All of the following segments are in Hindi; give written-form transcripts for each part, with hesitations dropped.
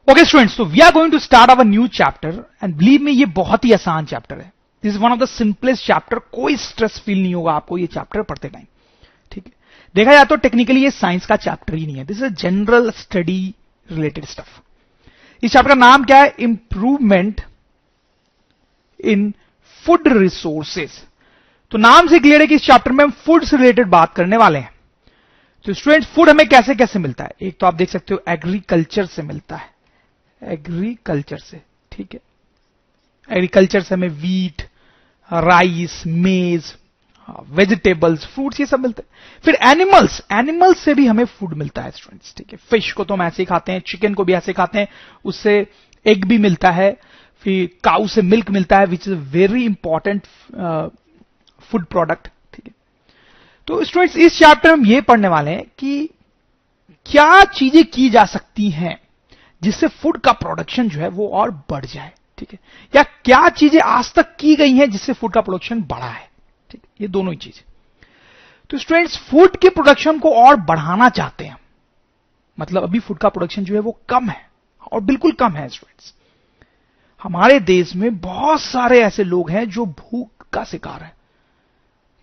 ओके स्टूडेंट्स, तो we are going to start our new chapter and believe me ये बहुत ही आसान चैप्टर है. This is one of the simplest chapter. कोई स्ट्रेस फील नहीं होगा आपको ये चैप्टर पढ़ते टाइम. ठीक है, देखा जाए तो टेक्निकली ये साइंस का चैप्टर ही नहीं है. This is general study related stuff. इस चैप्टर का नाम क्या है? Improvement in food resources. तो नाम से क्लियर है कि इस चैप्टर में हम फूड से रिलेटेड बात करने वाले हैं. तो स्टूडेंट्स, फूड हमें कैसे कैसे मिलता है? एक तो आप देख सकते हो एग्रीकल्चर से मिलता है. एग्रीकल्चर से, ठीक है, एग्रीकल्चर से हमें वीट, राइस, मेज, वेजिटेबल्स, फ्रूट्स ये सब मिलते हैं. फिर एनिमल्स से भी हमें फूड मिलता है स्टूडेंट्स. ठीक है, फिश को तो हम ऐसे ही खाते हैं, चिकन को भी ऐसे खाते हैं, उससे एग भी मिलता है. फिर काऊ से मिल्क मिलता है which is very important food product. ठीक है, तो स्टूडेंट्स इस चैप्टर में हम ये पढ़ने वाले हैं कि क्या चीजें की जा सकती हैं जिससे फूड का प्रोडक्शन जो है वो और बढ़ जाए. ठीक है, या क्या चीजें आज तक की गई हैं जिससे फूड का प्रोडक्शन बढ़ा है. ठीक है, ये दोनों ही चीजें. तो स्टूडेंट्स, फूड के प्रोडक्शन को और बढ़ाना चाहते हैं. मतलब अभी फूड का प्रोडक्शन जो है वो कम है, और बिल्कुल कम है स्टूडेंट्स. हमारे देश में बहुत सारे ऐसे लोग हैं जो भूख का शिकार है.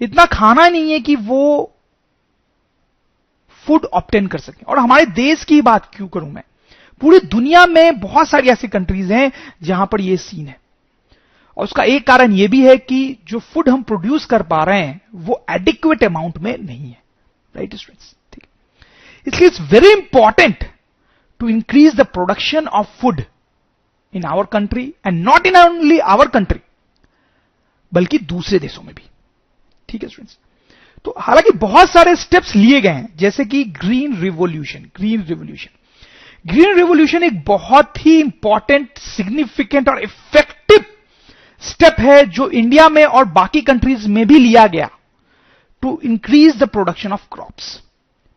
इतना खाना नहीं है कि वो फूड ऑब्टेन कर सकें. और हमारे देश की बात क्यों करूं मैं, पूरी दुनिया में बहुत सारी ऐसी कंट्रीज हैं जहां पर यह सीन है. और उसका एक कारण यह भी है कि जो फूड हम प्रोड्यूस कर पा रहे हैं वो एडिक्वेट अमाउंट में नहीं है. राइट स्टूडेंट्स, ठीक है. इसलिए it's very important to increase the production of food in our country and not in only our country, बल्कि दूसरे देशों में भी. ठीक है स्टूडेंट्स, तो हालांकि बहुत सारे स्टेप्स लिए गए हैं, जैसे कि ग्रीन रिवोल्यूशन. ग्रीन रिवोल्यूशन एक बहुत ही इंपॉर्टेंट, सिग्निफिकेंट और इफेक्टिव स्टेप है जो इंडिया में और बाकी कंट्रीज में भी लिया गया to increase the production of crops.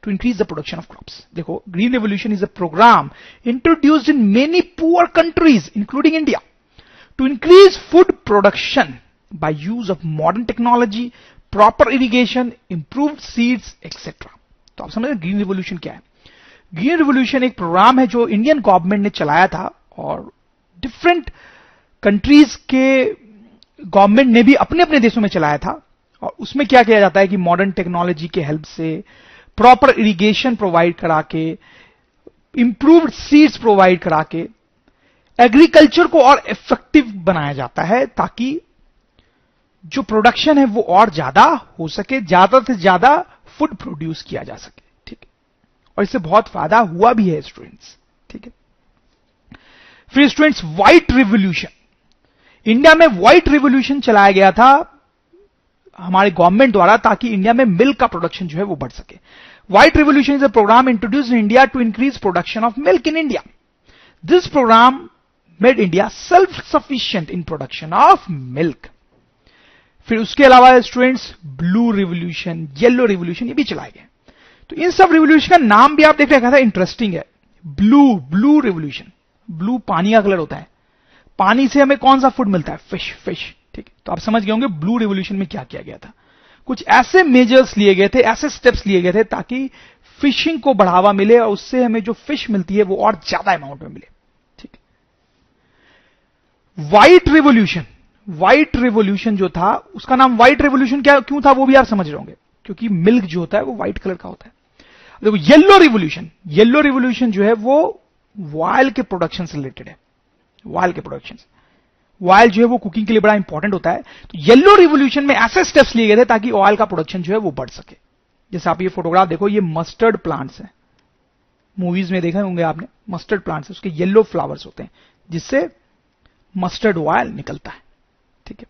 देखो, green revolution is a program introduced in many poor countries including India to increase food production by use of modern technology, proper irrigation, improved seeds etcetera. तो आप समझ रहे ग्रीन रिवोल्यूशन क्या है? ग्रीन रिवोल्यूशन एक प्रोग्राम है जो इंडियन गवर्नमेंट ने चलाया था, और डिफरेंट कंट्रीज के गवर्नमेंट ने भी अपने अपने देशों में चलाया था. और उसमें क्या किया जाता है कि मॉडर्न टेक्नोलॉजी के हेल्प से, प्रॉपर इरिगेशन प्रोवाइड करा के, इंप्रूव्ड सीड्स प्रोवाइड करा के एग्रीकल्चर को और इफेक्टिव बनाया जाता है, ताकि जो प्रोडक्शन है वो और ज्यादा हो सके, ज्यादा से ज्यादा फूड प्रोड्यूस किया जा सके. ठीक है, और इससे बहुत फायदा हुआ भी है स्टूडेंट्स. ठीक है, फिर स्टूडेंट्स, व्हाइट रिवोल्यूशन. इंडिया में व्हाइट रिवोल्यूशन चलाया गया था हमारे गवर्नमेंट द्वारा, ताकि इंडिया में मिल्क का प्रोडक्शन जो है वो बढ़ सके. White revolution is a program introduced in India to increase production of milk in India. This program made India self sufficient in production of milk. फिर उसके अलावा students, blue revolution, yellow revolution, ये भी चलाए गए. तो इन सब रिवोल्यूशन का नाम भी आप देख रहे हैं, इंटरेस्टिंग है. Blue revolution. ब्लू पानी का कलर होता है. पानी से हमें कौन सा फूड मिलता है? फिश. ठीक है, तो आप समझ गए होंगे ब्लू रिवोल्यूशन में क्या किया गया था. कुछ ऐसे मेजर्स लिए गए थे, ऐसे स्टेप्स लिए गए थे ताकि फिशिंग को बढ़ावा मिले और उससे हमें जो फिश मिलती है वो और ज्यादा अमाउंट में मिले. ठीक है. व्हाइट रिवोल्यूशन जो था, उसका नाम व्हाइट रिवोल्यूशन क्यों था वो भी आप समझ रहे होंगे, क्योंकि मिल्क जो होता है वो व्हाइट कलर का होता है. देखो, येलो रिवोल्यूशन जो है वो ऑयल के प्रोडक्शन से रिलेटेड है. ऑयल जो है वो कुकिंग के लिए बड़ा इंपॉर्टेंट होता है. तो येलो रिवोल्यूशन में ऐसे स्टेप्स लिए गए थे ताकि ऑयल का प्रोडक्शन जो है वो बढ़ सके. जैसे आप ये फोटोग्राफ देखो, ये मस्टर्ड प्लांट्स हैं. मूवीज में देखे होंगे आपने, मस्टर्ड प्लांट्स, उसके येलो फ्लावर्स होते हैं जिससे मस्टर्ड ऑयल निकलता है. ठीक है,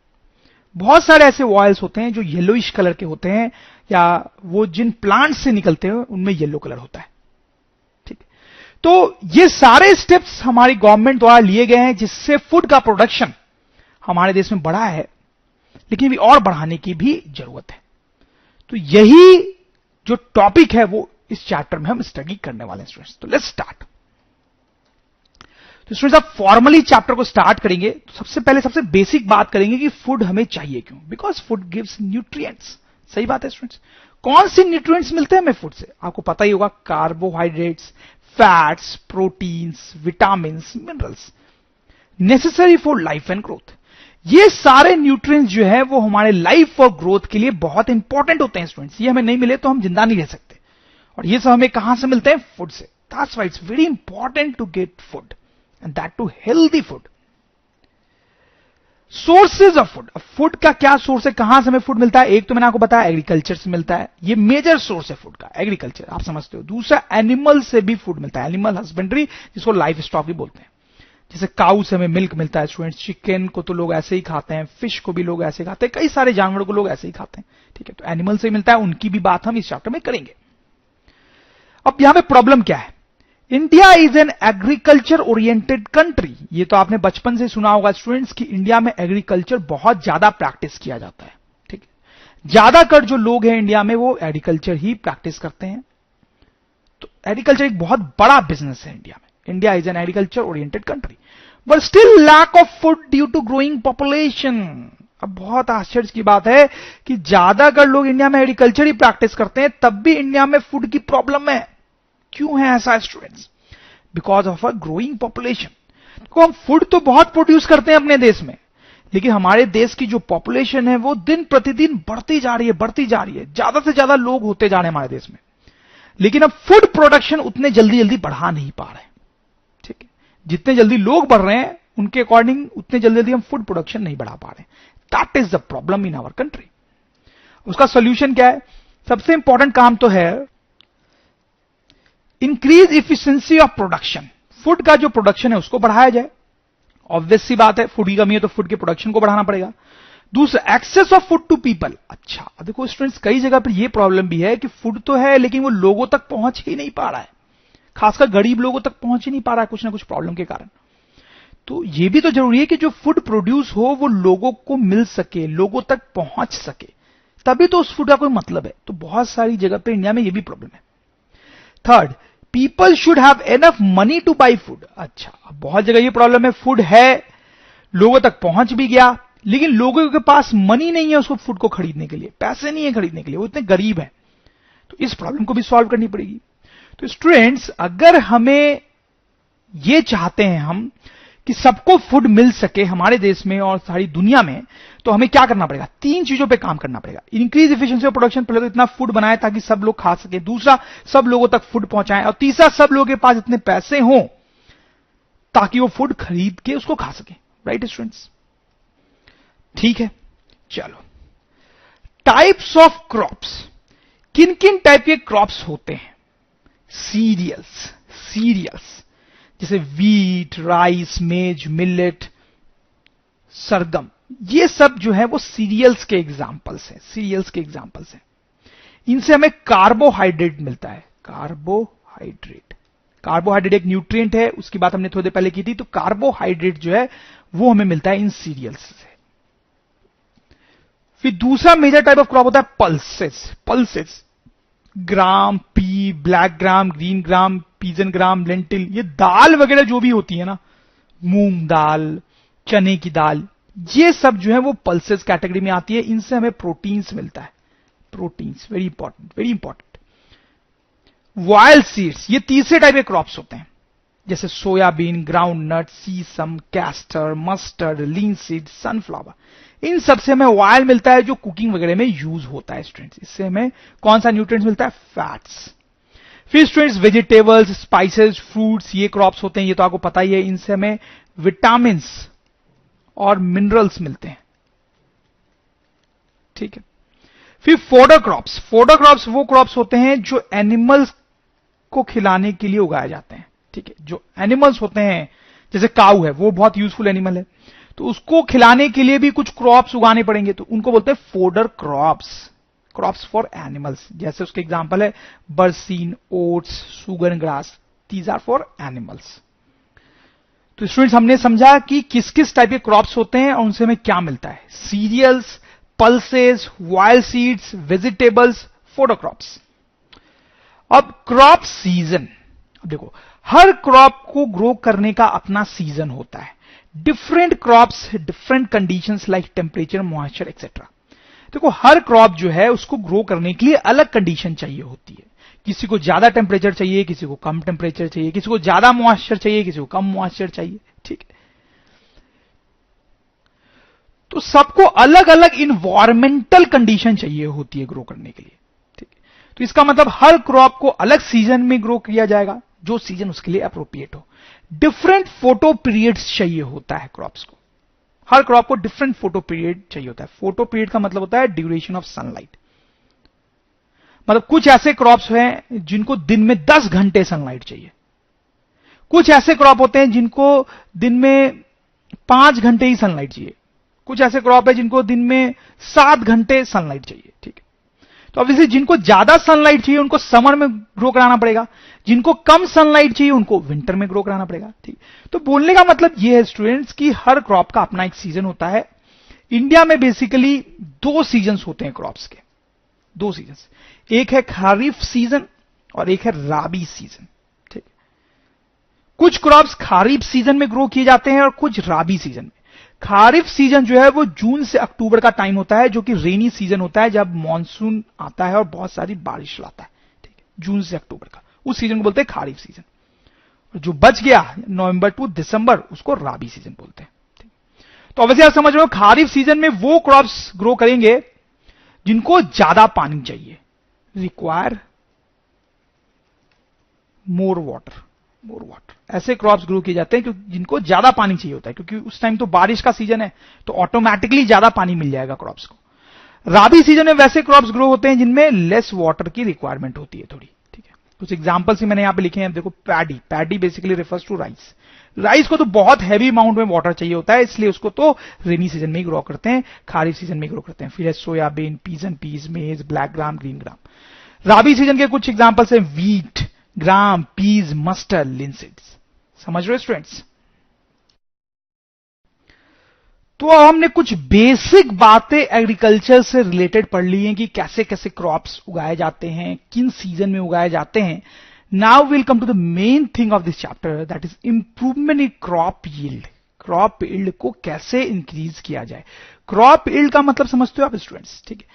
बहुत सारे ऐसे ऑयल्स होते हैं जो येलोइश कलर के होते हैं, या वो जिन प्लांट्स से निकलते हैं उनमें येलो कलर होता है. ठीक है, तो ये सारे स्टेप्स हमारी गवर्नमेंट द्वारा लिए गए हैं जिससे फूड का प्रोडक्शन हमारे देश में बढ़ा है, लेकिन भी और बढ़ाने की भी जरूरत है. तो यही जो टॉपिक है वो इस चैप्टर में हम स्टडी करने वाले हैं स्टूडेंट्स. तो लेट्स स्टार्ट. तो स्टूडेंट्स, आप फॉर्मली चैप्टर को स्टार्ट करेंगे तो सबसे पहले सबसे बेसिक बात करेंगे कि फूड हमें चाहिए क्यों. Because food gives nutrients. सही बात है स्टूडेंट्स. कौन सी न्यूट्रिएंट्स मिलते हैं हमें फूड से? आपको पता ही होगा, carbohydrates, fats, proteins, vitamins, minerals necessary for life and growth. ये सारे न्यूट्रिएंट्स जो है वो हमारे लाइफ और ग्रोथ के लिए बहुत इंपॉर्टेंट होते हैं स्टूडेंट्स। ये हमें नहीं मिले तो हम जिंदा नहीं रह सकते, और ये सब हमें कहां से मिलते हैं? फूड से। That's why it's very important to get food, and that to healthy food. Sources of food. Food का क्या सोर्स है, कहां से हमें फूड मिलता है? एक तो मैंने आपको बताया एग्रीकल्चर से मिलता है, ये मेजर सोर्स है फूड का, एग्रीकल्चर, आप समझते हो। दूसरा, एनिमल से भी फूड मिलता है, एनिमल हस्बेंड्री, जिसको लाइफ स्टॉक भी बोलते हैं। जैसे काऊ से हमें मिल्क मिलता है स्टूडेंट्स, चिकन को तो लोग ऐसे ही खाते हैं, फिश को भी लोग ऐसे खाते हैं, कई सारे जानवरों को लोग ऐसे ही खाते हैं, ठीक है। तो एनिमल से ही मिलता है, उनकी भी बात हम इस चैप्टर में करेंगे। अब यहां पे प्रॉब्लम क्या है? India is an agriculture oriented country. ये तो आपने बचपन से सुना होगा स्टूडेंट्स कि इंडिया में एग्रीकल्चर बहुत ज्यादा प्रैक्टिस किया जाता है, ठीक है। ज्यादातर जो लोग हैं इंडिया में वो एग्रीकल्चर ही प्रैक्टिस करते हैं। तो एग्रीकल्चर एक बहुत बड़ा बिजनेस है इंडिया में। India is an agriculture oriented country, but still lack of food due to growing population. अब बहुत आश्चर्य की बात है कि ज्यादातर लोग इंडिया में एग्रीकल्चर ही प्रैक्टिस करते हैं, तब भी इंडिया में फूड की प्रॉब्लम है। क्यों है ऐसा students? Because of a growing population. तो हम फूड तो बहुत प्रोड्यूस करते हैं अपने देश में, लेकिन हमारे देश की जो पॉपुलेशन है वो दिन प्रतिदिन बढ़ती जा रही है, ज्यादा से ज्यादा लोग होते जा रहे हैं हमारे देश में, लेकिन अब फूड प्रोडक्शन उतने जल्दी बढ़ा नहीं पा रहे, ठीक है। जितने जल्दी लोग बढ़ रहे हैं उनके अकॉर्डिंग उतने जल्दी हम फूड प्रोडक्शन नहीं बढ़ा पा रहे। That is the problem in our country. उसका सोल्यूशन क्या है? सबसे इंपॉर्टेंट काम तो है increase efficiency of production. Food का जो प्रोडक्शन है उसको बढ़ाया जाए। ऑब्वियस सी बात है, फूड की कमी है तो फूड के प्रोडक्शन को बढ़ाना पड़ेगा। दूसरा, access of food to people. अच्छा, देखो स्टूडेंट्स, कई जगह पर यह प्रॉब्लम भी है कि फूड तो है लेकिन वो लोगों तक पहुंच ही नहीं पा रहा है, खासकर गरीब लोगों तक पहुंच ही नहीं पा रहा है कुछ ना कुछ प्रॉब्लम के कारण। तो यह भी तो जरूरी है कि जो फूड प्रोड्यूस हो वो लोगों को मिल सके, लोगों तक पहुंच सके, तभी तो उस फूड का कोई मतलब है। तो बहुत सारी जगह पे इंडिया में यह भी प्रॉब्लम है। Third, people should have enough money two by food. अच्छा, अब बहुत जगह ये प्रॉब्लम है, फूड है, लोगों तक पहुंच भी गया, लेकिन लोगों के पास मनी नहीं है उसको फूड को खरीदने के लिए, पैसे नहीं है खरीदने के लिए, वो इतने गरीब हैं। तो इस प्रॉब्लम को भी सॉल्व करनी पड़ेगी। तो स्टूडेंट्स, अगर हमें ये चाहते हैं हम कि सबको फूड मिल सके हमारे देश में और सारी दुनिया में, तो हमें क्या करना पड़ेगा? 3 चीजों पे काम करना पड़ेगा। इंक्रीज एफिशिएंसी ऑफ प्रोडक्शन, पहले तो इतना फूड बनाए ताकि सब लोग खा सके। दूसरा, सब लोगों तक फूड पहुंचाएं। और तीसरा, सब लोगों के पास इतने पैसे हों ताकि वो फूड खरीद के उसको खा सके। Right students? ठीक है, चलो। Types of crops. किन किन टाइप के क्रॉप्स होते हैं? सीरियल्स जैसे वीट, राइस, मेज, मिलेट, सरगम, ये सब जो है वो सीरियल्स के एग्जांपल्स हैं। इनसे हमें कार्बोहाइड्रेट मिलता है। कार्बोहाइड्रेट एक न्यूट्रिएंट है, उसकी बात हमने थोड़ी देर पहले की थी। तो कार्बोहाइड्रेट जो है वो हमें मिलता है इन सीरियल्स से। फिर दूसरा मेजर टाइप ऑफ क्रॉप होता है pulses. Gram, pea, black gram, green gram, pigeon gram, lentil, ये दाल वगैरह जो भी होती है ना, मूंग दाल, चने की दाल, ये सब जो है वो पल्सेस कैटेगरी में आती है। इनसे हमें प्रोटीन्स मिलता है। Proteins very important. Wild seeds, ये तीसरे टाइप के क्रॉप्स होते हैं, जैसे सोयाबीन, ग्राउंड नट, सीसम, कैस्टर, मस्टर्ड, लिनसीड, सनफ्लावर। इन सबसे हमें ऑयल मिलता है जो कुकिंग वगैरह में यूज होता है स्टूडेंट्स। इससे हमें कौन सा न्यूट्रिएंट्स मिलता है? फैट्स। फिर स्टूडेंट्स, वेजिटेबल्स, स्पाइसेस, फ्रूट्स, ये क्रॉप्स होते हैं, ये तो आपको पता ही है। इनसे हमें विटामिन्स और मिनरल्स मिलते हैं, ठीक है। फिर फोडर क्रॉप्स वो क्रॉप्स होते हैं जो एनिमल्स को खिलाने के लिए उगाए जाते हैं, ठीक है। जो एनिमल्स होते हैं, जैसे काऊ है, वो बहुत यूजफुल एनिमल है, तो उसको खिलाने के लिए भी कुछ क्रॉप्स उगाने पड़ेंगे, तो उनको बोलते हैं फोडर क्रॉप्स फॉर एनिमल्स। जैसे उसके एग्जांपल है बरसीन, oats, sugar grass, these are for animals. तो स्टूडेंट्स, हमने समझा कि किस किस टाइप के क्रॉप्स होते हैं और उनसे हमें क्या मिलता है। Cereals, pulses, wild seeds, vegetables, fodder crops. अब क्रॉप सीजन। अब देखो, हर क्रॉप को ग्रो करने का अपना सीजन होता है। Different crops, different conditions like temperature, moisture etcetera. देखो, हर क्रॉप जो है उसको ग्रो करने के लिए अलग कंडीशन चाहिए होती है, किसी को ज्यादा टेम्परेचर चाहिए, किसी को कम टेम्परेचर चाहिए, किसी को ज्यादा मॉइस्चर चाहिए, किसी को कम मॉइस्चर चाहिए, ठीक है। तो सबको अलग अलग इन्वायरमेंटल कंडीशन चाहिए होती है ग्रो करने के लिए, ठीक है। तो इसका मतलब हर क्रॉप को अलग सीजन में ग्रो किया जाएगा, जो सीजन उसके लिए अप्रोप्रिएट हो। डिफरेंट फोटो पीरियड्स चाहिए होता है क्रॉप्स को, हर क्रॉप को डिफरेंट फोटो पीरियड चाहिए होता है। फोटो पीरियड का मतलब होता है ड्यूरेशन ऑफ सनलाइट। मतलब कुछ ऐसे क्रॉप्स हैं जिनको दिन में 10 घंटे सनलाइट चाहिए, कुछ ऐसे क्रॉप होते हैं जिनको दिन में 5 घंटे ही सनलाइट चाहिए, कुछ ऐसे क्रॉप है जिनको दिन में 7 घंटे सनलाइट चाहिए, ठीक है। तो ऑब्वियसली जिनको ज्यादा सनलाइट चाहिए उनको समर में ग्रो कराना पड़ेगा, जिनको कम सनलाइट चाहिए उनको विंटर में ग्रो कराना पड़ेगा, ठीक। तो बोलने का मतलब यह है स्टूडेंट्स कि हर क्रॉप का अपना एक सीजन होता है। इंडिया में बेसिकली 2 सीजन्स होते हैं क्रॉप्स के, 2 सीजन्स, एक है खरीफ सीजन और एक है राबी सीजन, ठीक। कुछ क्रॉप्स खरीफ सीजन में ग्रो किए जाते हैं और कुछ राबी सीजन में। खरीफ सीजन जो है वो जून से अक्टूबर का टाइम होता है, जो कि रेनी सीजन होता है, जब मॉनसून आता है और बहुत सारी बारिश लाता है, ठीक है। जून से अक्टूबर का उस सीजन को बोलते हैं खरीफ सीजन। और जो बच गया नवंबर टू दिसंबर उसको राबी सीजन बोलते हैं, ठीक। तो ऑब्वियसली आप समझ रहे हो खरीफ सीजन में वो क्रॉप्स ग्रो करेंगे जिनको ज्यादा पानी चाहिए, रिक्वायर मोर वाटर, ऐसे क्रॉप्स ग्रो किए जाते हैं क्योंकि जिनको ज्यादा पानी चाहिए होता है, क्योंकि उस टाइम तो बारिश का सीजन है, तो ऑटोमेटिकली ज्यादा पानी मिल जाएगा क्रॉप्स को। राबी सीजन में वैसे क्रॉप्स ग्रो होते हैं जिनमें लेस वाटर की रिक्वायरमेंट होती है थोड़ी, ठीक है। कुछ एग्जांपल्स ही मैंने यहां पे लिखे हैं, देखो paddy basically refers to rice को तो बहुत हैवी अमाउंट में वाटर चाहिए होता है, इसलिए उसको तो रेनी सीजन में ही ग्रो करते हैं, खरीफ सीजन में ग्रो करते हैं। फिर है सोयाबीन, पीज एंड पीज, मेज, ब्लैक ग्राम, ग्रीन ग्राम। राबी सीजन के कुछ एग्जांपल्स हैं वीट, ग्राम, पीज, मस्टर्ड, लिनसीड्स। समझ रहे हो स्टूडेंट्स? तो अब हमने कुछ बेसिक बातें एग्रीकल्चर से रिलेटेड पढ़ ली हैं कि कैसे कैसे क्रॉप्स उगाए जाते हैं, किन सीजन में उगाए जाते हैं। Now will come to the main thing of this chapter, that is improvement in crop yield. Crop yield को कैसे इंक्रीज किया जाए। क्रॉप यील्ड का मतलब समझते हो आप स्टूडेंट्स, ठीक है।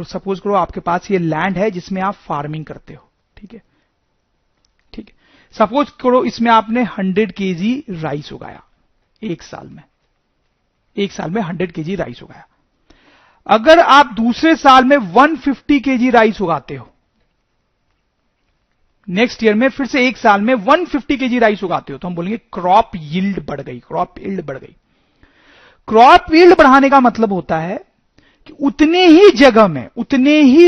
सपोज करो आपके पास ये लैंड है जिसमें आप फार्मिंग करते हो, ठीक है, ठीक है। सपोज करो इसमें आपने 100 केजी राइस उगाया एक साल में, 100 केजी राइस उगाया। अगर आप दूसरे साल में 150 केजी राइस उगाते हो, नेक्स्ट ईयर में फिर से एक साल में 150 केजी राइस उगाते हो, तो हम बोलेंगे क्रॉप यील्ड बढ़ गई, क्रॉप यील्ड बढ़ गई। क्रॉप यील्ड बढ़ाने का मतलब होता है कि उतने ही जगह में, उतने ही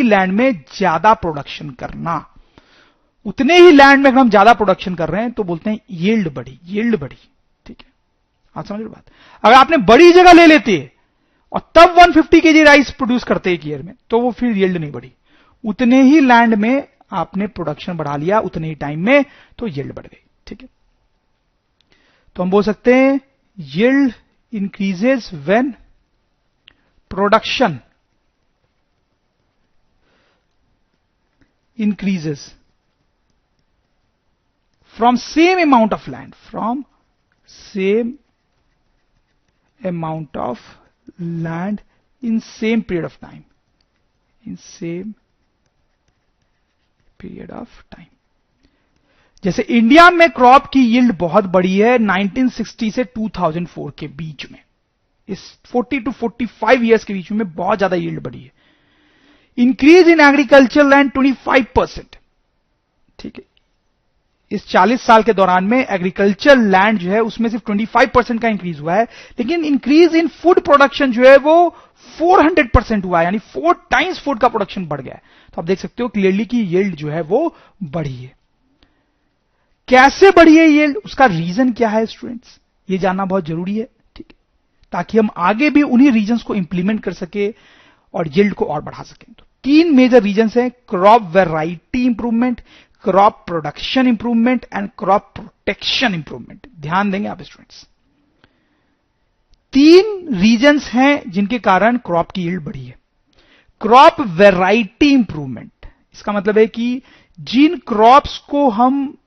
लैंड में ज्यादा प्रोडक्शन करना। उतने ही लैंड में अगर हम ज्यादा प्रोडक्शन कर रहे हैं तो बोलते हैं यील्ड बढ़ी, ठीक है। आप समझ रहे बात? अगर आपने बड़ी जगह ले लेते और तब 150 केजी राइस प्रोड्यूस करते एक ईयर में, तो वो फिर यील्ड नहीं बढ़ी। उतने ही लैंड में आपने प्रोडक्शन बढ़ा लिया उतने ही टाइम में, तो यील्ड बढ़ गई, ठीक है। तो हम बोल सकते हैं yield increases when production increases from same amount of land, in same period of time, जैसे इंडिया में क्रॉप की यील्ड बहुत बड़ी है 1960 से 2004 के बीच में, इस 40 to 45 ईयर्स के बीच में बहुत ज्यादा यील्ड बढ़ी है। इंक्रीज इन एग्रीकल्चर लैंड 25%, ठीक है। इस 40 साल के दौरान में एग्रीकल्चर लैंड जो है उसमें सिर्फ 25% का इंक्रीज हुआ है, लेकिन इंक्रीज इन फूड प्रोडक्शन जो है वो 400% हुआ है, यानी 4 टाइम्स फूड का प्रोडक्शन बढ़ गया है। तो आप देख सकते हो क्लियरली कि यील्ड जो है वो बढ़ी है। कैसे बढ़ी है यील्ड, उसका रीजन क्या है स्टूडेंट्स, ये जानना बहुत जरूरी है, ठीक है, ताकि हम आगे भी उन्हीं रीजंस को इंप्लीमेंट कर सके और यील्ड को और बढ़ा सकें। तो 3 मेजर रीजंस हैं, crop variety improvement, crop production improvement and crop protection improvement. ध्यान देंगे आप स्टूडेंट्स, 3 रीजंस हैं जिनके कारण क्रॉप की यील्ड बढ़ी है। क्रॉप वैरायटी इंप्रूवमेंट, इसका मतलब है कि जिन क्रॉप्स को हम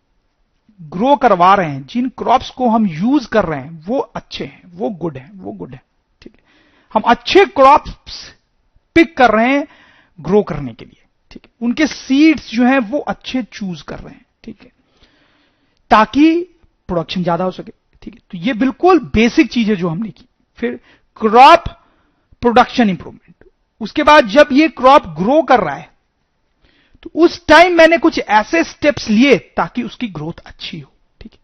ग्रो करवा रहे हैं, जिन क्रॉप्स को हम यूज कर रहे हैं वो अच्छे हैं, वो गुड है, ठीक है। हम अच्छे क्रॉप्स पिक कर रहे हैं ग्रो करने के लिए, ठीक है, उनके सीड्स जो हैं वो अच्छे चूज कर रहे हैं, ठीक है, ताकि प्रोडक्शन ज्यादा हो सके, ठीक है। तो ये बिल्कुल बेसिक चीज है जो हमने की। फिर क्रॉप प्रोडक्शन इंप्रूवमेंट, उसके बाद जब ये क्रॉप ग्रो कर रहा है तो उस टाइम मैंने कुछ ऐसे स्टेप्स लिए ताकि उसकी ग्रोथ अच्छी हो, ठीक है।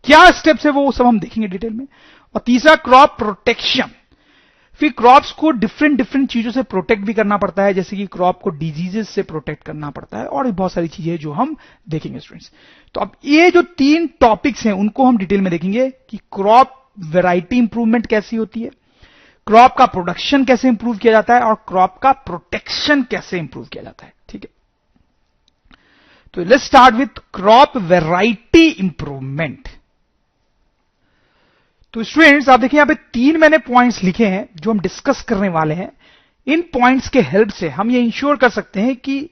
क्या स्टेप्स है वो सब हम देखेंगे डिटेल में। और तीसरा क्रॉप प्रोटेक्शन, फिर क्रॉप्स को डिफरेंट डिफरेंट चीजों से प्रोटेक्ट भी करना पड़ता है, जैसे कि क्रॉप को डिजीजेस से प्रोटेक्ट करना पड़ता है, और भी बहुत सारी चीजें जो हम देखेंगे स्टूडेंट्स। तो अब ये जो 3 टॉपिक्स हैं उनको हम डिटेल में देखेंगे कि क्रॉप वैरायटी इंप्रूवमेंट कैसी होती है, क्रॉप का प्रोडक्शन कैसे इंप्रूव किया जाता है, और क्रॉप का प्रोटेक्शन कैसे इंप्रूव किया जाता है, ठीक है। तो let's start with crop variety improvement. तो स्टूडेंट्स आप देखिए, यहां पे 3 मैंने पॉइंट्स लिखे हैं जो हम डिस्कस करने वाले हैं। इन पॉइंट्स के हेल्प से हम ये इंश्योर कर सकते हैं कि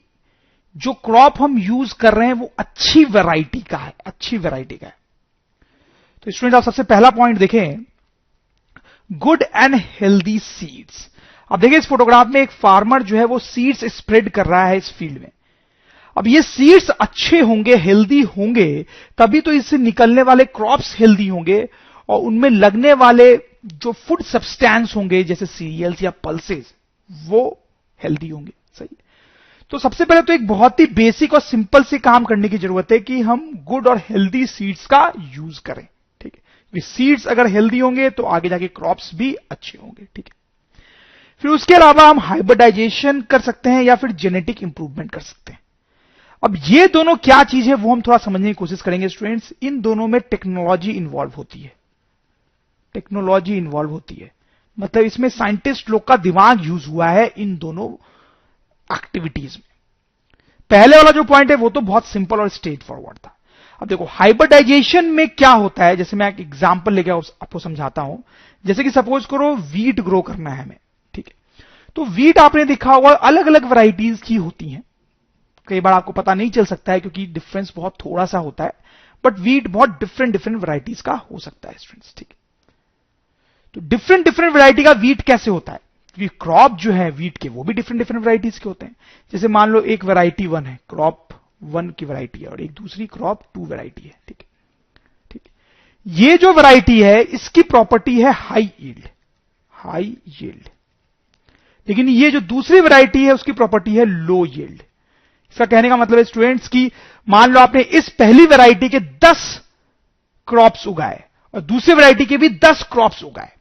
जो क्रॉप हम यूज कर रहे हैं वो अच्छी वैरायटी का है, अच्छी वैरायटी का है। तो स्टूडेंट आप सबसे पहला पॉइंट देखें, गुड एंड हेल्दी सीड्स। अब देखिए इस फोटोग्राफ में एक फार्मर जो है वो सीड्स स्प्रेड कर रहा है इस फील्ड में। अब ये सीड्स अच्छे होंगे, हेल्दी होंगे, तभी तो इससे निकलने वाले क्रॉप्स हेल्दी होंगे, और उनमें लगने वाले जो फूड सब्सटेंस होंगे जैसे सीरियल्स या पल्सेस वो हेल्दी होंगे, सही। तो सबसे पहले तो एक बहुत ही बेसिक और सिंपल से काम करने की जरूरत है कि हम गुड और हेल्दी सीड्स का यूज करें, ठीक है। सीड्स अगर हेल्दी होंगे तो आगे जाके क्रॉप्स भी अच्छे होंगे, ठीक है। फिर उसके अलावा हम हाइब्रिडाइजेशन कर सकते हैं या फिर जेनेटिक इंप्रूवमेंट कर सकते हैं। अब ये दोनों क्या चीज है वो हम थोड़ा समझने की कोशिश करेंगे स्टूडेंट्स। इन दोनों में टेक्नोलॉजी इन्वॉल्व होती है, टेक्नोलॉजी इन्वॉल्व होती है, मतलब इसमें साइंटिस्ट लोग का दिमाग यूज हुआ है इन दोनों एक्टिविटीज में। पहले वाला जो पॉइंट है वो तो बहुत सिंपल और स्ट्रेट फॉरवर्ड था। अब देखो हाइब्रिडाइजेशन में क्या होता है, जैसे मैं एक एग्जांपल लेके आपको समझाता हूं। जैसे कि सपोज करो वीट ग्रो करना है हमें, ठीक है। तो वीट आपने देखा होगा अलग अलग वैरायटीज की होती हैं। कई बार आपको पता नहीं चल सकता है क्योंकि डिफरेंस बहुत थोड़ा सा होता है, बट वीट बहुत डिफरेंट डिफरेंट वैरायटीज का हो सकता है स्टूडेंट्स, ठीक है। तो डिफरेंट डिफरेंट वैरायटी का वीट कैसे होता है, क्योंकि क्रॉप जो है वीट के वो भी डिफरेंट डिफरेंट वैरायटीज के होते हैं। जैसे मान लो एक वैरायटी 1 है, क्रॉप 1 की वैरायटी है, और एक दूसरी क्रॉप 2 वैरायटी है, ठीक है, ठीक है। ये जो वैरायटी है इसकी प्रॉपर्टी है हाई यील्ड, हाई यील्ड। लेकिन ये जो दूसरी वैरायटी है उसकी प्रॉपर्टी है लो यील्ड। इसका कहने का मतलब है स्टूडेंट्स की मान लो आपने इस पहली वैरायटी के 10 क्रॉप्स उगाए और दूसरी वैरायटी के भी 10 क्रॉप्स उगाए,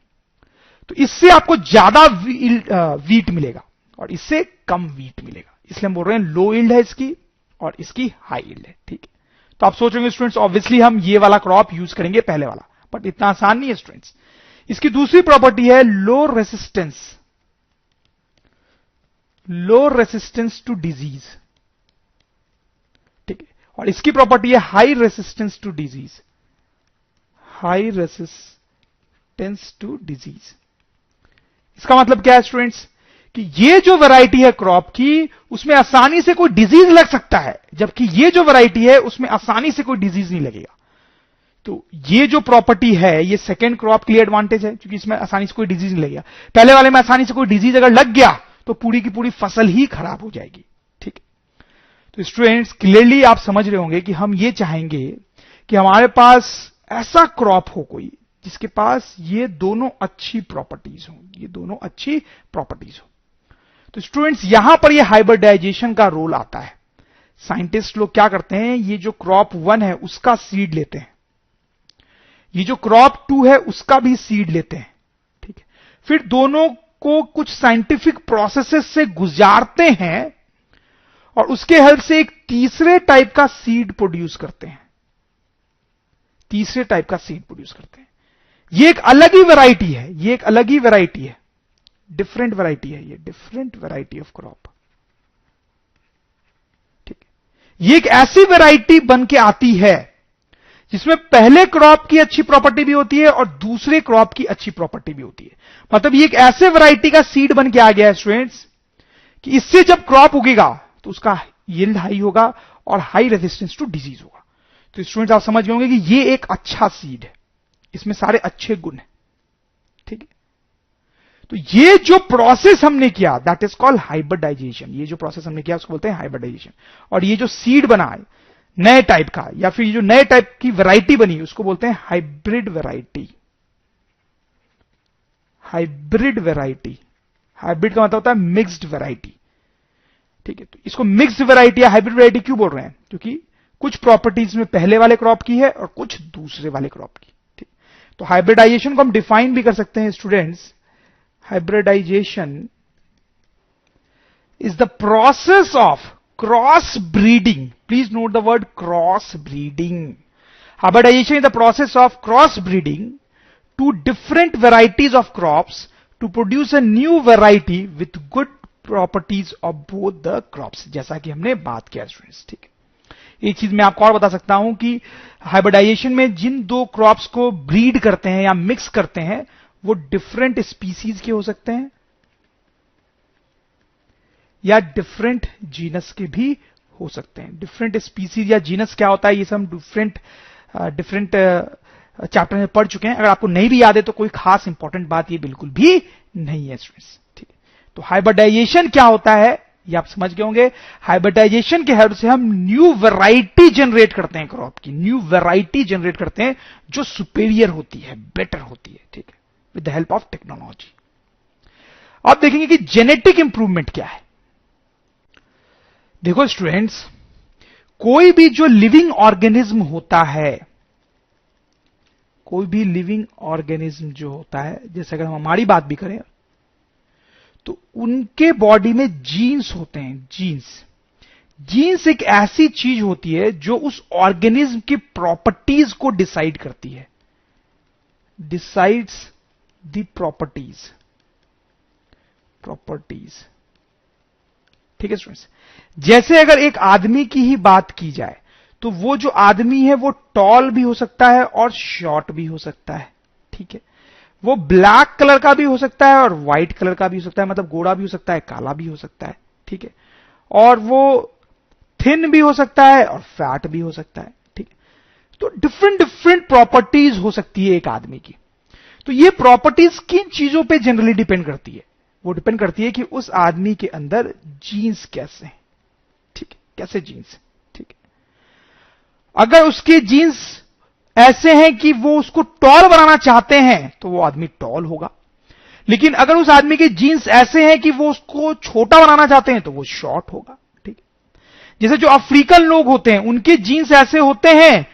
तो इससे आपको ज्यादा वीट मिलेगा और इससे कम वीट मिलेगा। इसलिए हम बोल रहे हैं लो यील्ड है इसकी और इसकी हाई यील्ड है, ठीक है। तो आप सोचेंगे स्टूडेंट्स ऑब्वियसली हम ये वाला क्रॉप यूज करेंगे पहले वाला, बट इतना आसान नहीं है स्टूडेंट्स। इसकी दूसरी प्रॉपर्टी है low resistance, low resistance to disease, ठीक है। और इसकी प्रॉपर्टी है high resistance to disease, high resistance to disease. इसका मतलब क्या है स्टूडेंट्स कि ये जो वैरायटी है क्रॉप की उसमें आसानी से कोई डिजीज लग सकता है, जबकि ये जो वैरायटी है उसमें आसानी से कोई डिजीज नहीं लगेगा। तो ये जो प्रॉपर्टी है ये सेकेंड क्रॉप के लिए एडवांटेज है, क्योंकि इसमें आसानी से कोई डिजीज नहीं लगेगा। पहले वाले में आसानी से कोई डिजीज अगर लग गया तो पूरी की पूरी फसल ही खराब हो जाएगी, ठीक है। तो स्टूडेंट्स क्लियरली आप समझ रहे होंगे कि हम ये चाहेंगे कि हमारे पास ऐसा क्रॉप हो कोई जिसके पास ये दोनों अच्छी प्रॉपर्टीज हो, ये दोनों अच्छी प्रॉपर्टीज हो। तो स्टूडेंट्स यहां पर ये हाइब्रिडाइजेशन का रोल आता है। साइंटिस्ट लोग क्या करते हैं, ये जो क्रॉप 1 है उसका सीड लेते हैं, ये जो क्रॉप 2 है उसका भी सीड लेते हैं, ठीक है। फिर दोनों को कुछ साइंटिफिक प्रोसेसेस से गुजारते हैं और उसके हेल्प से एक तीसरे टाइप का सीड प्रोड्यूस करते हैं, तीसरे टाइप का सीड प्रोड्यूस करते हैं। ये एक अलग ही वैरायटी है, ये एक अलग ही वैरायटी है, डिफरेंट वैरायटी है, ये डिफरेंट वैरायटी ऑफ क्रॉप, ठीक है। ये एक ऐसी वैरायटी बन के आती है जिसमें पहले क्रॉप की अच्छी प्रॉपर्टी भी होती है और दूसरे क्रॉप की अच्छी प्रॉपर्टी भी होती है। मतलब ये एक ऐसे वैरायटी का सीड बन के आ गया है स्टूडेंट्स कि इससे जब क्रॉप उगेगा तो उसका यील्ड हाई होगा और हाई रेजिस्टेंस टू डिजीज होगा। तो स्टूडेंट्स आप समझ गए होंगे कि ये एक अच्छा सीड है, इसमें सारे अच्छे गुण हैं, ठीक है। तो ये जो प्रोसेस हमने किया दैट इज कॉल्ड हाइब्रिडाइजेशन। ये जो प्रोसेस हमने किया उसको बोलते हैं हाइब्रिडाइजेशन। और ये जो सीड बना है नए टाइप का, या फिर ये जो नए टाइप की वैरायटी बनी उसको बोलते हैं hybrid variety. Hybrid variety, hybrid का मतलब होता है मिक्स्ड वैरायटी। ठीक है, तो इसको मिक्स्ड वैरायटी या हाइब्रिड वैरायटी क्यों बोल रहे हैं? क्योंकि कुछ प्रॉपर्टीज में पहले वाले क्रॉप की है और कुछ दूसरे वाले क्रॉप की। ठीक, तो हाइब्रिडाइजेशन को हम डिफाइन भी कर सकते हैं students. Hybridization is the process of cross breeding. Please note the word cross breeding. Hybridization is the process of cross breeding two different varieties of crops to produce a new variety with good properties of both the crops, जैसा कि हमने बात किया स्टूडेंट्स। ठीक है, एक चीज मैं आपको और बता सकता हूं कि हाइब्रिडाइजेशन में जिन दो क्रॉप्स को ब्रीड करते हैं या मिक्स करते हैं वो डिफरेंट स्पीसीज के हो सकते हैं या डिफरेंट जीनस के भी हो सकते हैं। डिफरेंट स्पीसीज या जीनस क्या होता है ये सब हम डिफरेंट चैप्टर में पढ़ चुके हैं। अगर आपको नहीं भी याद है तो कोई खास इंपॉर्टेंट बात ये बिल्कुल भी नहीं है स्टूडेंट्स। ठीक है, तो हाइब्रिडाइजेशन क्या होता है ये आप समझ गए होंगे। हाइब्रिडाइजेशन के हेल्प से हम न्यू वैरायटी जनरेट करते हैं, क्रॉप की न्यू वैरायटी जनरेट करते हैं जो सुपेरियर होती है, बेटर होती है। ठीक है, with the help of technology. अब देखेंगे कि जेनेटिक इंप्रूवमेंट क्या है। देखो स्टूडेंट्स, कोई भी जो लिविंग ऑर्गेनिज्म होता है, कोई भी लिविंग ऑर्गेनिज्म जो होता है, जैसे अगर हम हमारी बात भी करें तो उनके बॉडी में जीन्स होते हैं। जीन्स एक ऐसी चीज होती है जो उस ऑर्गेनिज्म की प्रॉपर्टीज को डिसाइड करती है, डिसाइड्स द प्रॉपर्टीज। ठीक है स्टूडेंट्स, जैसे अगर एक आदमी की ही बात की जाए तो वो जो आदमी है वो टॉल भी हो सकता है और शॉर्ट भी हो सकता है। ठीक है, वो ब्लैक कलर का भी हो सकता है और व्हाइट कलर का भी हो सकता है, मतलब गोरा भी हो सकता है, काला भी हो सकता है। ठीक है, और वो थिन भी हो सकता है और फैट भी हो सकता है। ठीक है, तो डिफरेंट प्रॉपर्टीज हो सकती है एक आदमी की। तो ये प्रॉपर्टीज किन चीजों पे जनरली डिपेंड करती है? वो डिपेंड करती है कि उस आदमी के अंदर जीन्स कैसे हैं। ठीक है, कैसे जीन्स। ठीक है, अगर उसके जीन्स ऐसे हैं कि वो उसको टॉल बनाना चाहते हैं तो वो आदमी टॉल होगा, लेकिन अगर उस आदमी के जीन्स ऐसे हैं कि वो उसको छोटा बनाना चाहते हैं तो वो शॉर्ट होगा। ठीक है, जैसे जो अफ्रीकन लोग होते हैं उनके जीन्स ऐसे होते हैं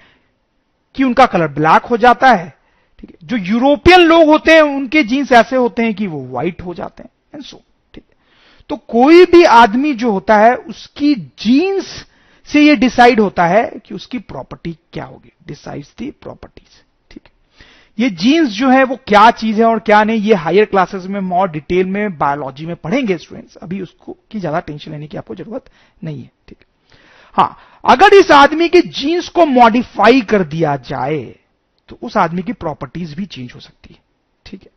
कि उनका कलर ब्लैक हो जाता है। ठीक है, जो यूरोपियन लोग होते हैं उनके जीन्स ऐसे होते हैं कि वो व्हाइट हो जाते हैं एंड सो। ठीक है, तो कोई भी आदमी जो होता है उसकी जीन्स से ये डिसाइड होता है कि उसकी प्रॉपर्टी क्या होगी, डिसाइड्स दी प्रॉपर्टीज। ठीक है, ये जीन्स जो है वो क्या चीज है और क्या नहीं, ये हायर क्लासेस में और डिटेल में बायोलॉजी में पढ़ेंगे स्टूडेंट्स, अभी उसको की ज्यादा टेंशन लेने की आपको जरूरत नहीं है। ठीक है, हाँ, अगर इस आदमी के जीन्स को मॉडिफाई कर दिया जाए तो उस आदमी की प्रॉपर्टीज भी चेंज हो सकती है। ठीक है,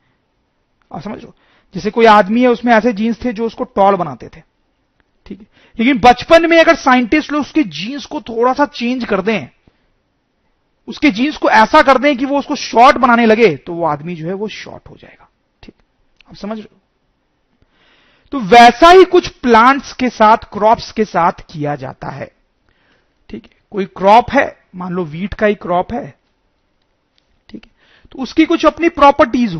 आप समझ लो, जैसे कोई आदमी है उसमें ऐसे जीन्स थे जो उसको टॉल बनाते थे। ठीक है, लेकिन बचपन में अगर साइंटिस्ट लोग उसके जीन्स को थोड़ा सा चेंज कर दें, उसके जीन्स को ऐसा कर दें कि वो उसको शॉर्ट बनाने लगे तो वो आदमी जो है वो शॉर्ट हो जाएगा। ठीक, आप समझ रहे हो? तो वैसा ही कुछ प्लांट्स के साथ, क्रॉप्स के साथ किया जाता है। ठीक है, कोई क्रॉप है, मान लो वीट का ही क्रॉप है। ठीक है, तो उसकी कुछ अपनी प्रॉपर्टीज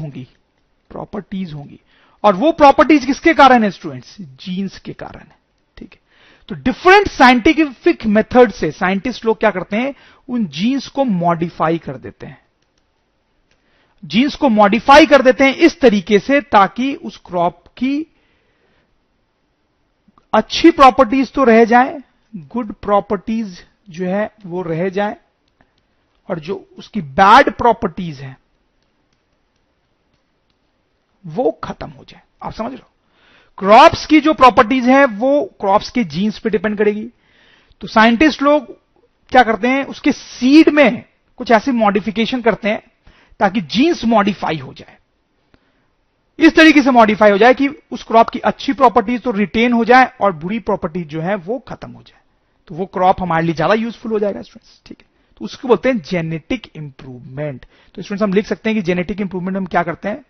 होंगी और वो प्रॉपर्टीज किसके कारण है स्टूडेंट्स? जीन्स के कारण है। ठीक है, तो डिफरेंट साइंटिफिक मेथड से साइंटिस्ट लोग क्या करते हैं, उन जीन्स को मॉडिफाई कर देते हैं। जीन्स को मॉडिफाई कर देते हैं इस तरीके से ताकि उस क्रॉप की अच्छी प्रॉपर्टीज तो रह जाए, गुड प्रॉपर्टीज जो है वो रह जाए, और जो उसकी बैड प्रॉपर्टीज है वो खत्म हो जाए। आप समझ लो, क्रॉप्स की जो प्रॉपर्टीज है वो क्रॉप्स के जीन्स पे डिपेंड करेगी। तो साइंटिस्ट लोग क्या करते हैं, उसके सीड में कुछ ऐसी मॉडिफिकेशन करते हैं ताकि जीन्स मॉडिफाई हो जाए, इस तरीके से मॉडिफाई हो जाए कि उस क्रॉप की अच्छी प्रॉपर्टीज तो रिटेन हो जाए और बुरी प्रॉपर्टीज जो है वो खत्म हो जाए, तो वो क्रॉप हमारे लिए ज्यादा यूजफुल हो जाएगा स्टूडेंट्स। ठीक है, तो उसको बोलते हैं जेनेटिक इंप्रूवमेंट। तो स्टूडेंट्स हम लिख सकते हैं कि जेनेटिक इंप्रूवमेंट हम क्या करते हैं,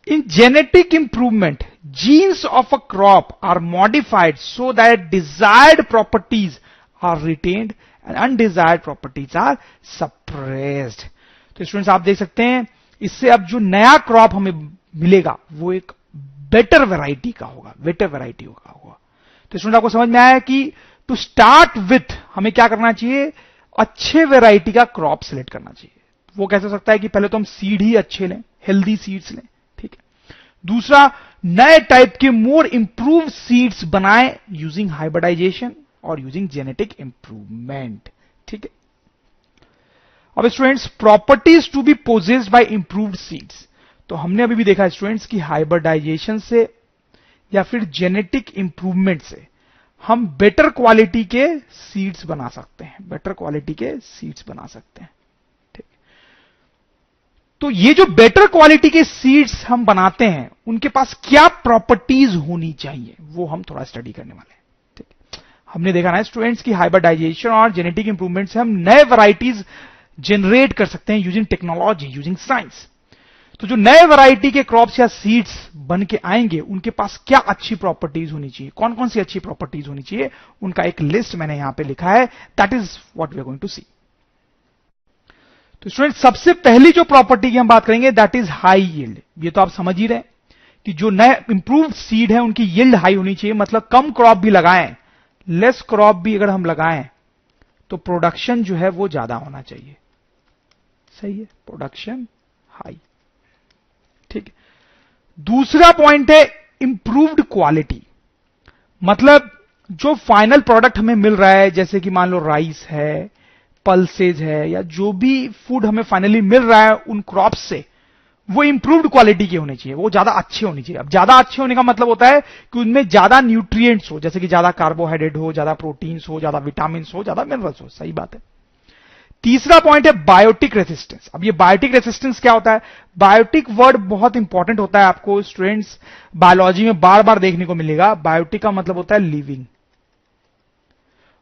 In genetic improvement, genes of a crop are modified so that desired properties are retained and undesired properties are suppressed. तो स्टूडेंट्स आप देख सकते हैं, इससे अब जो नया क्रॉप हमें मिलेगा वो एक बेटर वैरायटी का होगा, बेटर वैरायटी का होगा. तो स्टूडेंट आपको समझ में आया कि टू स्टार्ट विथ हमें क्या करना चाहिए, अच्छे वैरायटी का क्रॉप सिलेक्ट करना चाहिए. वो कैसे हो सकता है कि पहले तो हम सीड ही अच्छे लें, हेल्दी सीड्स लें, ठीक है. दूसरा, नए टाइप के मोर इंप्रूव सीड्स बनाएं यूजिंग हाइब्रिडाइजेशन और यूजिंग जेनेटिक इंप्रूवमेंट, ठीक है. अब students, properties to be possessed by improved seeds. तो हमने अभी भी देखा स्टूडेंट्स कि हाइब्रिडाइजेशन से या फिर जेनेटिक इंप्रूवमेंट से हम बेटर क्वालिटी के सीड्स बना सकते हैं, बेटर क्वालिटी के सीड्स बना सकते हैं, ठीक. तो ये जो बेटर क्वालिटी के सीड्स हम बनाते हैं उनके पास क्या प्रॉपर्टीज होनी चाहिए वो हम थोड़ा स्टडी करने वाले हैं, ठीक. हमने देखा ना स्टूडेंट्स की हाइब्रिडाइजेशन और जेनेटिक इंप्रूवमेंट से हम नए वैरायटीज जनरेट कर सकते हैं यूजिंग टेक्नोलॉजी, यूजिंग साइंस. तो जो नए वैरायटी के क्रॉप्स या सीड्स बन के आएंगे उनके पास क्या अच्छी प्रॉपर्टीज होनी चाहिए, कौन कौन सी अच्छी प्रॉपर्टीज होनी चाहिए, उनका एक लिस्ट मैंने यहां पे लिखा है. That is what we are going to see. तो स्टूडेंट, सबसे पहली जो प्रॉपर्टी की हम बात करेंगे दैट इज हाई यील्ड. ये तो आप समझ ही रहे हैं कि जो नए इंप्रूव्ड सीड है उनकी यील्ड हाई होनी चाहिए, मतलब कम क्रॉप भी लगाएं, लेस क्रॉप भी अगर हम लगाएं तो प्रोडक्शन जो है वो ज्यादा होना चाहिए. सही है, प्रोडक्शन हाई, ठीक है. दूसरा पॉइंट है इंप्रूव्ड क्वालिटी. मतलब जो फाइनल प्रोडक्ट हमें मिल रहा है, जैसे कि मान लो राइस है, पल्सेज है, या जो भी फूड हमें फाइनली मिल रहा है उन क्रॉप्स से, वो इंप्रूव्ड क्वालिटी के होने चाहिए, वो ज्यादा अच्छे होने चाहिए. अब ज्यादा अच्छे होने का मतलब होता है कि उनमें ज्यादा न्यूट्रिएंट्स हो, जैसे कि ज्यादा कार्बोहाइड्रेट हो, ज्यादा प्रोटीन्स हो, ज्यादा विटामिन हो, ज्यादा मिनरल्स हो. सही बात है. तीसरा पॉइंट है बायोटिक रेसिस्टेंस. अब ये बायोटिक रेसिस्टेंस क्या होता है? बायोटिक वर्ड बहुत इंपॉर्टेंट होता है, आपको स्टूडेंट्स बायोलॉजी में बार बार देखने को मिलेगा. बायोटिक का मतलब होता है लिविंग,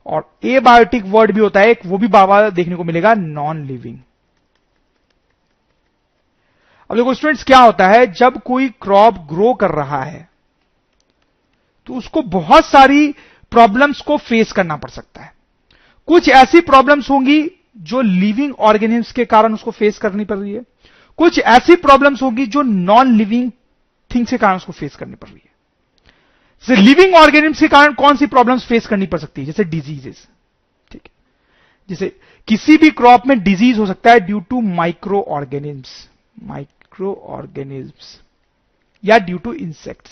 और ए बायोटिक वर्ड भी होता है एक, वो भी बार बार देखने को मिलेगा, नॉन लिविंग. अब देखो स्टूडेंट्स, क्या होता है जब कोई क्रॉप ग्रो कर रहा है तो उसको बहुत सारी प्रॉब्लम्स को फेस करना पड़ सकता है. कुछ ऐसी प्रॉब्लम्स होंगी जो लिविंग ऑर्गेनिम्स के कारण उसको फेस करनी पड़ रही है, कुछ ऐसी प्रॉब्लम्स होगी जो नॉन लिविंग थिंग्स के कारण उसको फेस करनी पड़ रही है. जैसे लिविंग ऑर्गेनिम्स के कारण कौन सी प्रॉब्लम्स फेस करनी पड़ सकती है, जैसे डिजीजेस, ठीक है. जैसे किसी भी क्रॉप में डिजीज हो सकता है ड्यू टू माइक्रो ऑर्गेनिम्स या ड्यू टू इंसेक्ट्स.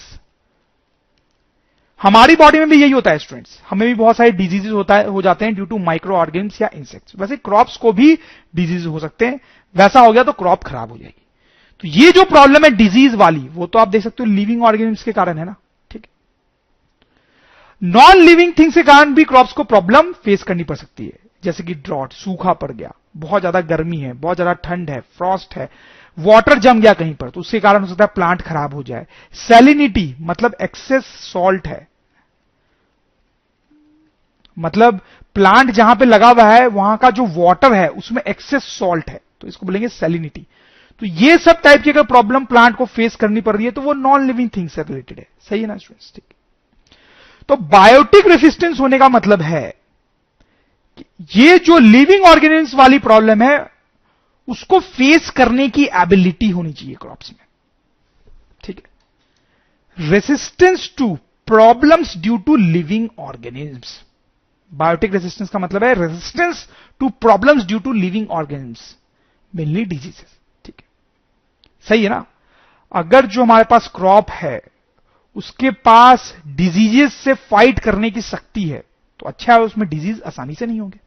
हमारी बॉडी में भी यही होता है स्टूडेंट्स, हमें भी बहुत सारे डिजीजेस हो जाते हैं ड्यू टू माइक्रो ऑर्गेनिम्स या इंसेक्ट्स. वैसे क्रॉप्स को भी डिजीज हो सकते हैं, वैसा हो गया तो क्रॉप खराब हो जाएगी. तो ये जो प्रॉब्लम है डिजीज वाली, वो तो आप देख सकते हो लिविंग ऑर्गेनिम्स के कारण है ना, ठीक है. नॉन लिविंग थिंग्स के कारण भी क्रॉप्स को प्रॉब्लम फेस करनी पड़ सकती है, जैसे कि ड्रॉट, सूखा पड़ गया, बहुत ज्यादा गर्मी है, बहुत ज्यादा ठंड है, फ्रॉस्ट है, वाटर जम गया कहीं पर, तो उसके कारण हो सकता है प्लांट खराब हो जाए. सैलिनिटी मतलब एक्सेस सॉल्ट है, मतलब प्लांट जहां पे लगा हुआ है वहां का जो वाटर है उसमें एक्सेस सॉल्ट है, तो इसको बोलेंगे सैलिनिटी. तो ये सब टाइप की अगर प्रॉब्लम प्लांट को फेस करनी पड़ रही है तो वो नॉन लिविंग थिंग से रिलेटेड है. सही है ना स्टूडेंट्स, ठीक. तो बायोटिक रेसिस्टेंस होने का मतलब है कि ये जो लिविंग ऑर्गेनिम्स वाली प्रॉब्लम है उसको फेस करने की एबिलिटी होनी चाहिए क्रॉप्स में, ठीक है. Resistance to problems due to living organisms. Biotic resistance का मतलब है resistance to problems due to living organisms, mainly diseases, ठीक है. सही है ना. अगर जो हमारे पास क्रॉप है उसके पास डिजीजेस से फाइट करने की शक्ति है तो अच्छा है, उसमें डिजीज आसानी से नहीं होंगे.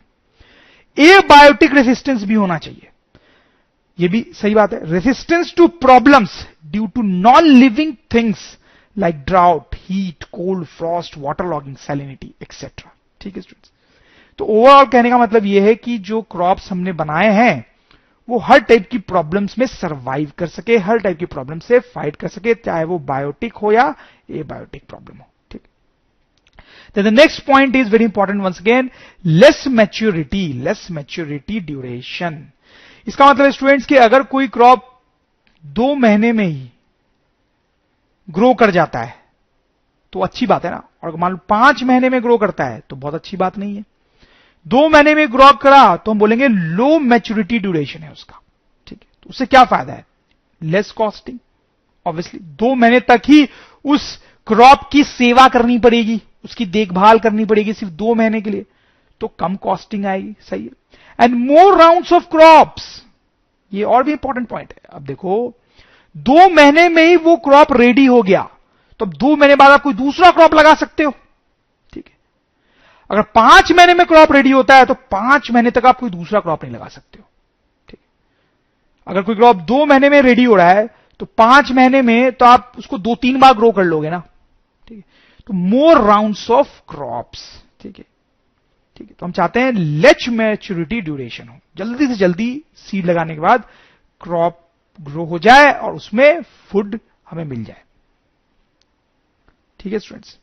ए बायोटिक रेसिस्टेंस भी होना चाहिए, ये भी सही बात है. Resistance to problems due to non living things like drought, heat, cold, frost, water logging, salinity etcetera, ठीक है स्टूडेंट्स. तो ओवरऑल कहने का मतलब यह है कि जो क्रॉप्स हमने बनाए हैं वो हर टाइप की प्रॉब्लम्स में सरवाइव कर सके, हर टाइप की प्रॉब्लम से फाइट कर सके, चाहे वो बायोटिक हो या एबायोटिक प्रॉब्लम हो, ठीक. Then the next point is very important once again, less maturity duration. इसका मतलब स्टूडेंट्स कि अगर कोई क्रॉप 2 महीने में ही ग्रो कर जाता है तो अच्छी बात है ना, और मान लो 5 महीने में ग्रो करता है तो बहुत अच्छी बात नहीं है। 2 महीने में ग्रो करा तो हम बोलेंगे लो मैच्योरिटी ड्यूरेशन है उसका, ठीक है। तो उससे क्या फायदा है? लेस कॉस्टिंग, ऑब्वियसली 2 महीने तक ही उस क्रॉप की सेवा करनी पड़ेगी, उसकी देखभाल करनी पड़ेगी सिर्फ 2 महीने के लिए, तो कम कॉस्टिंग आएगी, सही है। And more rounds of crops, ये और भी इंपॉर्टेंट पॉइंट है। अब देखो 2 महीने में ही वो क्रॉप रेडी हो गया, तो अब 2 महीने बाद आप कोई दूसरा क्रॉप लगा सकते हो, ठीक है। अगर 5 महीने में क्रॉप रेडी होता है तो 5 महीने तक आप कोई दूसरा क्रॉप नहीं लगा सकते हो, ठीक है। अगर कोई क्रॉप 2 महीने में रेडी हो रहा है तो 5 महीने में तो आप उसको 2-3 बार ग्रो कर लोगे ना, ठीक है। तो मोर राउंड्स ऑफ क्रॉप्स, ठीक है, ठीक है। तो हम चाहते हैं लेच मैच्योरिटी ड्यूरेशन हो, जल्दी से जल्दी सीड लगाने के बाद क्रॉप ग्रो हो जाए और उसमें फूड हमें मिल जाए, ठीक है स्टूडेंट्स।